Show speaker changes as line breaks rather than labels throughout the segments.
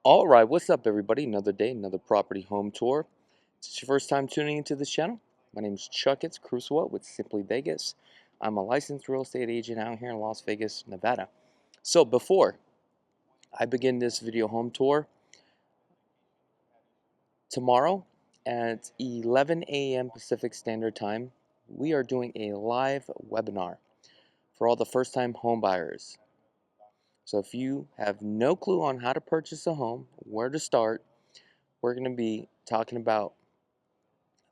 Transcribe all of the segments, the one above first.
All right, what's up, everybody? Another day, another property home tour. If it's your first time tuning into this channel, my name is Chakits Krulsawat with Simply Vegas. I'm a licensed real estate agent out here in Las Vegas, Nevada. So before I begin this video home tour, tomorrow at 11 a.m. Pacific Standard Time, we are doing a live webinar for all the first-time home buyers. So if you have no clue on how to purchase a home, where to start, we're going to be talking about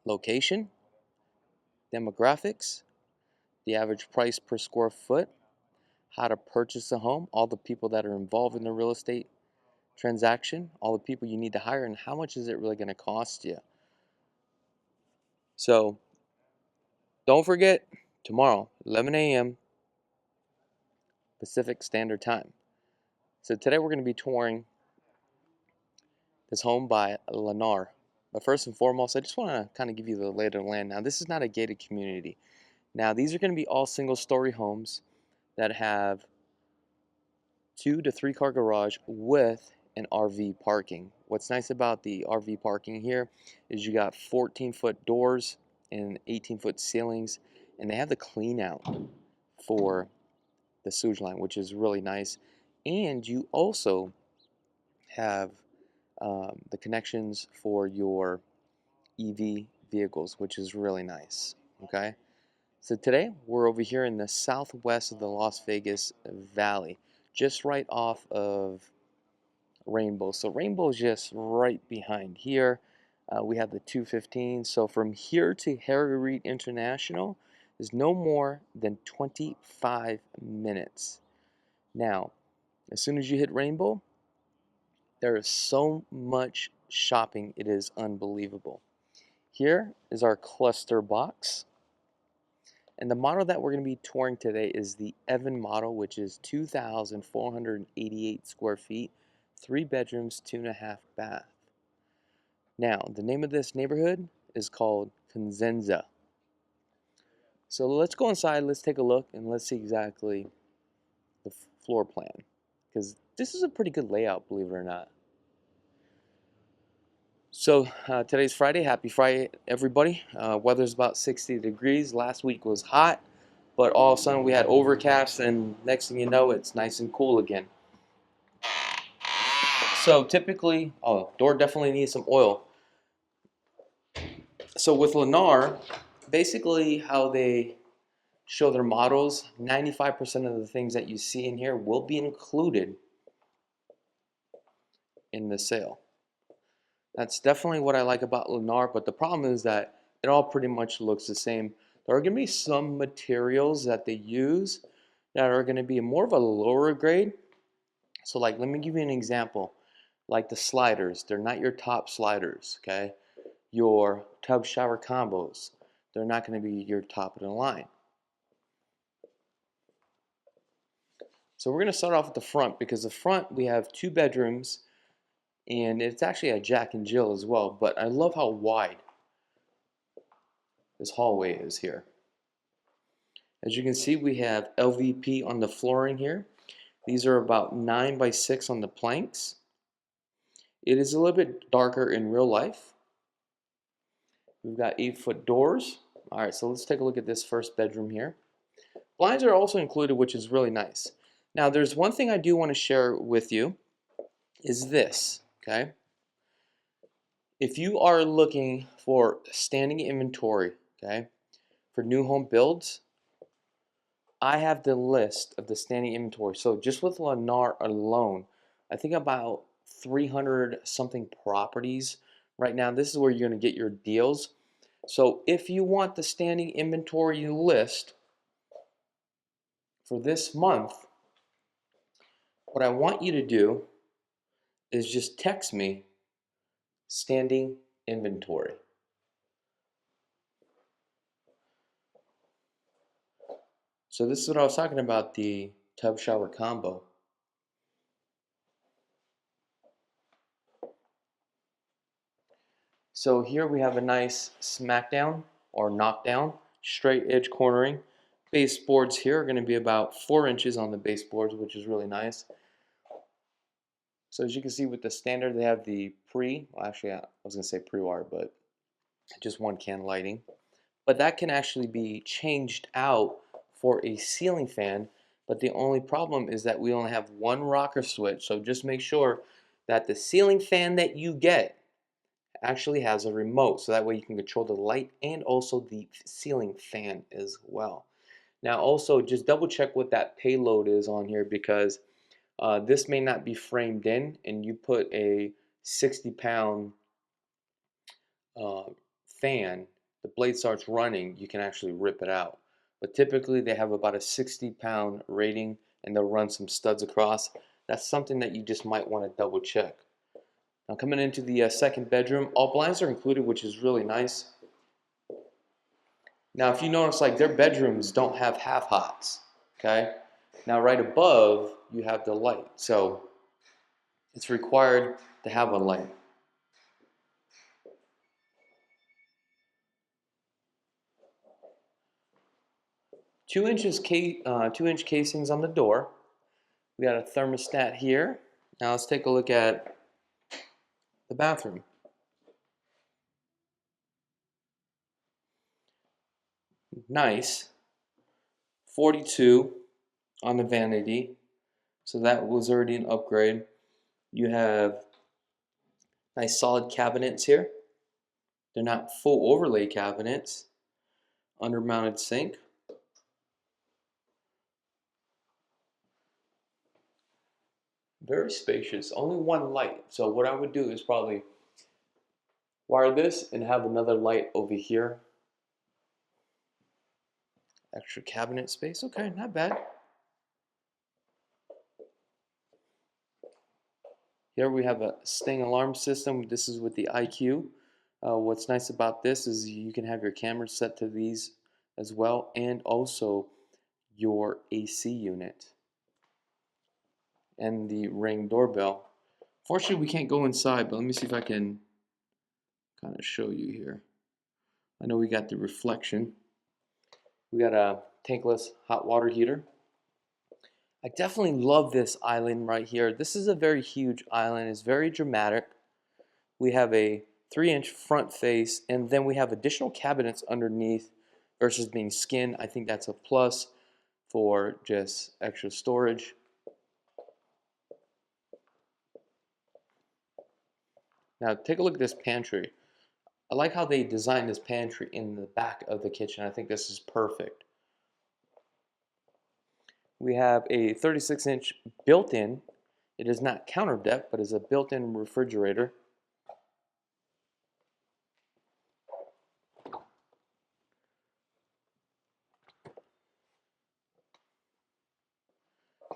location, demographics, the average price per square foot, how to purchase a home, all the people that are involved in the real estate transaction, all the people you need to hire, and how much is it really going to cost you. So don't forget, tomorrow, 11 a.m. Pacific Standard Time. So today we're going to be touring this home by Lennar. But first and foremost, I just want to kind of give you the lay of the land. Now, this is not a gated community. Now, these are going to be all single-story homes that have 2 to 3 car garage with an RV parking. What's nice about the RV parking here is you got 14-foot doors and 18-foot ceilings, and they have the clean out for the sewage line, which is really nice. And you also have the connections for your EV vehicles, which is really nice. Okay, so today we're over here in the southwest of the Las Vegas Valley, just right off of Rainbow. So Rainbow is just right behind here. We have the 215. So from here to Harry Reid International is no more than 25 minutes. Now, as soon as you hit Rainbow, there is so much shopping, it is unbelievable. Here is our cluster box. And the model that we're going to be touring today is the Evan model, which is 2,488 square feet, 3 bedrooms, 2.5 bath. Now, the name of this neighborhood is called Consenza. So let's go inside, let's take a look, and let's see exactly the floor plan. Because this is a pretty good layout, believe it or not. So today's Friday. Happy Friday, everybody. Weather's about 60 degrees. Last week was hot, but all of a sudden we had overcast, and next thing you know, it's nice and cool again. So typically, door definitely needs some oil. So with Lennar, basically how they show their models, 95% of the things that you see in here will be included in the sale. That's definitely what I like about Lennar, but the problem is that it all pretty much looks the same. There are going to be some materials that they use that are going to be more of a lower grade. So like, let me give you an example. Like the sliders, they're not your top sliders, okay? Your tub shower combos, they're not going to be your top of the line. So we're going to start off with the front, because the front we have 2 bedrooms, and it's actually a Jack and Jill as well, but I love how wide this hallway is here. As you can see, we have LVP on the flooring here. These are about 9 by 6 on the planks. It is a little bit darker in real life. We've got 8-foot doors. All right, so let's take a look at this first bedroom here. Blinds are also included, which is really nice. Now, there's one thing I do want to share with you is this, okay? If you are looking for standing inventory, okay, for new home builds, I have the list of the standing inventory. So just with Lennar alone, I think about 300 something properties right now. This is where you're going to get your deals. So if you want the standing inventory list for this month, what I want you to do is just text me standing inventory. So this is what I was talking about, the tub shower combo. So here we have a nice smackdown or knockdown, straight edge cornering. Baseboards here are going to be about 4 inches on the baseboards, which is really nice. So as you can see with the standard, they have the well, actually I was gonna say pre-wire, but just one can lighting. But that can actually be changed out for a ceiling fan. But the only problem is that we only have one rocker switch. So just make sure that the ceiling fan that you get actually has a remote. So that way you can control the light and also the ceiling fan as well. Now also just double check what that payload is on here, because this may not be framed in, and you put a 60-pound fan, the blade starts running, you can actually rip it out. But typically they have about a 60-pound rating, and they'll run some studs across. That's something that you just might want to double check. Now coming into the second bedroom, all blinds are included, which is really nice. Now if you notice, like, their bedrooms don't have half hots, okay? Now right above you have the light, so it's required to have a light. Two-inch casings on the door. We got a thermostat here. Now let's take a look at the bathroom. Nice. 42 on the vanity, so that was already an upgrade. You have nice solid cabinets here. They're not full overlay cabinets. Under-mounted sink. Very spacious. Only one light. So what I would do is probably wire this and have another light over here. Extra cabinet space. Okay, not bad. Here we have a sting alarm system. This is with the IQ. What's nice about this is you can have your cameras set to these as well, and also your AC unit and the Ring doorbell. Fortunately, we can't go inside, but let me see if I can kind of show you here. I know we got the reflection. We got a tankless hot water heater. I definitely love this island right here. This is a very huge island. It's very dramatic. We have a 3-inch front face, and then we have additional cabinets underneath versus being skin. I think that's a plus for just extra storage. Now take a look at this pantry. I like how they designed this pantry in the back of the kitchen. I think this is perfect. We have a 36-inch built-in. It is not counter depth, but is a built-in refrigerator.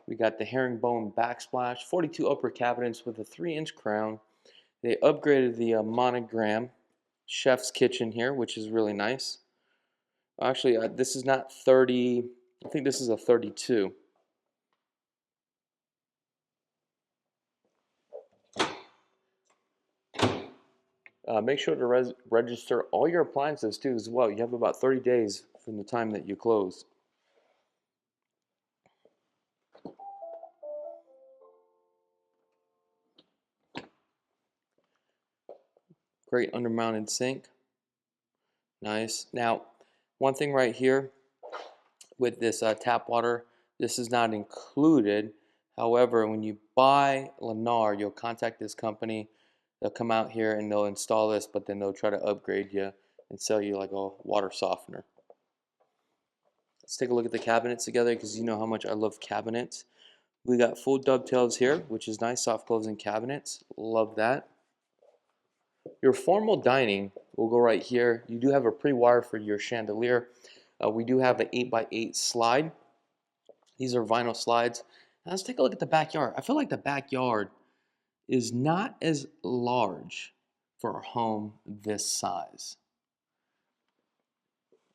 We got the herringbone backsplash, 42 upper cabinets with a 3-inch crown. They upgraded the monogram chef's kitchen here, which is really nice. Actually, this is not 30, I think this is a 32. Make sure to register all your appliances too as well. You have about 30 days from the time that you close. Great undermounted sink. Nice. Now, one thing right here with this tap water, this is not included. However, when you buy Lennar, you'll contact this company. They'll come out here and they'll install this, but then they'll try to upgrade you and sell you like a water softener. Let's take a look at the cabinets together, because you know how much I love cabinets. We got full dovetails here, which is nice, soft closing cabinets. Love that. Your formal dining will go right here. You do have a pre-wire for your chandelier. We do have an 8x8 slide. These are vinyl slides. Now let's take a look at the backyard. I feel like the backyard is not as large for a home this size.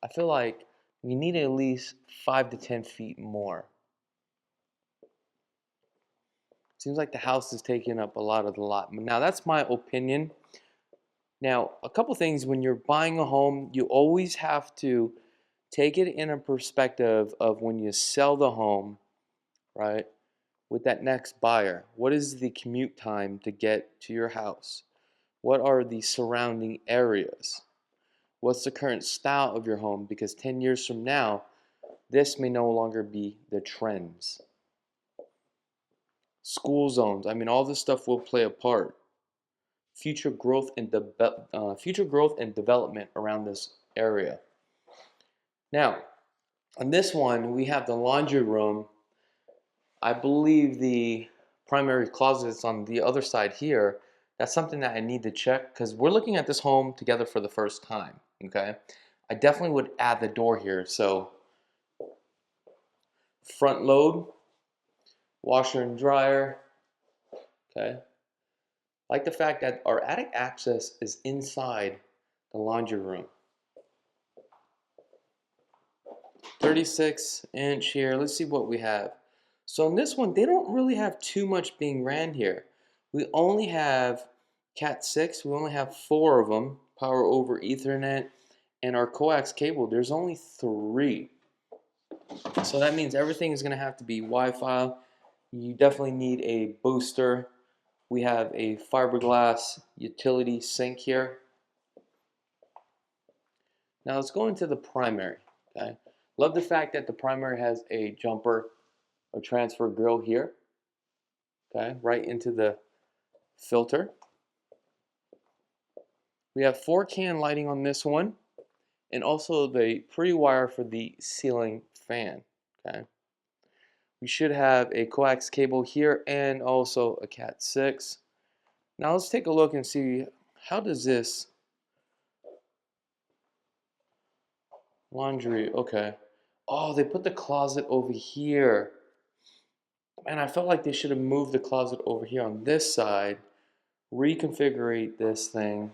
I feel like we need at least 5 to 10 feet more. Seems like the house is taking up a lot of the lot. Now that's my opinion. Now, a couple things: when you're buying a home, you always have to take it in a perspective of when you sell the home, right? with that next buyer? What is the commute time to get to your house? What are the surrounding areas? What's the current style of your home? Because 10 years from now, this may no longer be the trends. School zones, I mean, all this stuff will play a part. Future growth and development around this area. Now, on this one, we have the laundry room. I believe the primary closet is on the other side here. That's something that I need to check because we're looking at this home together for the first time, okay? I definitely would add the door here. So front load, washer and dryer, okay? I like the fact that our attic access is inside the laundry room. 36-inch here. Let's see what we have. So in this one, they don't really have too much being ran here. We only have Cat 6. We only have 4 of them. Power over Ethernet. And our coax cable, there's only 3. So that means everything is going to have to be Wi-Fi. You definitely need a booster. We have a fiberglass utility sink here. Now let's go into the primary. Okay. Love the fact that the primary has a jumper or transfer grill here. Okay, right into the filter. We have 4-can lighting on this one, and also the pre-wire for the ceiling fan. Okay. We should have a coax cable here and also a Cat 6. Now let's take a look and see how does this laundry, okay. Oh, they put the closet over here. And I felt like they should have moved the closet over here on this side, reconfigure this thing.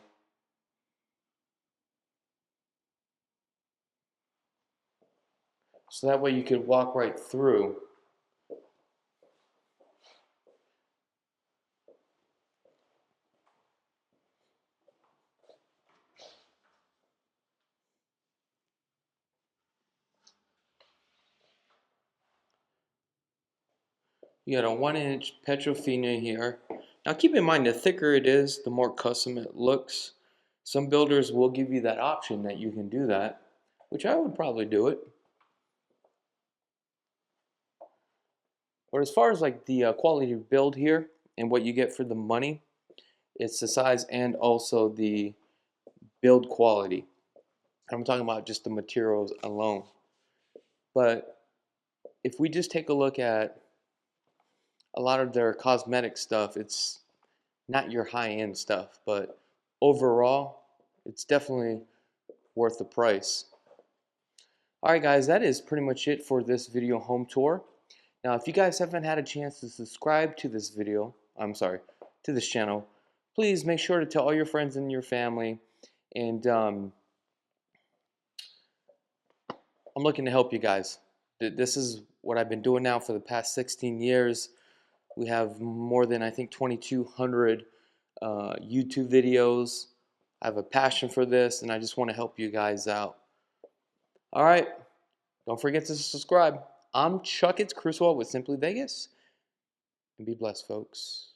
So that way you could walk right through. You got a 1-inch Petrofina here. Now keep in mind, the thicker it is, the more custom it looks. Some builders will give you that option that you can do that, which I would probably do it. But as far as like the quality of build here and what you get for the money, it's the size and also the build quality. I'm talking about just the materials alone. But if we just take a look at a lot of their cosmetic stuff, it's not your high-end stuff, but overall, it's definitely worth the price. Alright guys, that is pretty much it for this video home tour. Now if you guys haven't had a chance to subscribe to this video, to this channel, please make sure to tell all your friends and your family. And I'm looking to help you guys. This is what I've been doing now for the past 16 years. We have more than, I think, 2,200 YouTube videos. I have a passion for this, and I just want to help you guys out. All right, don't forget to subscribe. I'm Chakits Krulsawat with Simply Vegas, and be blessed, folks.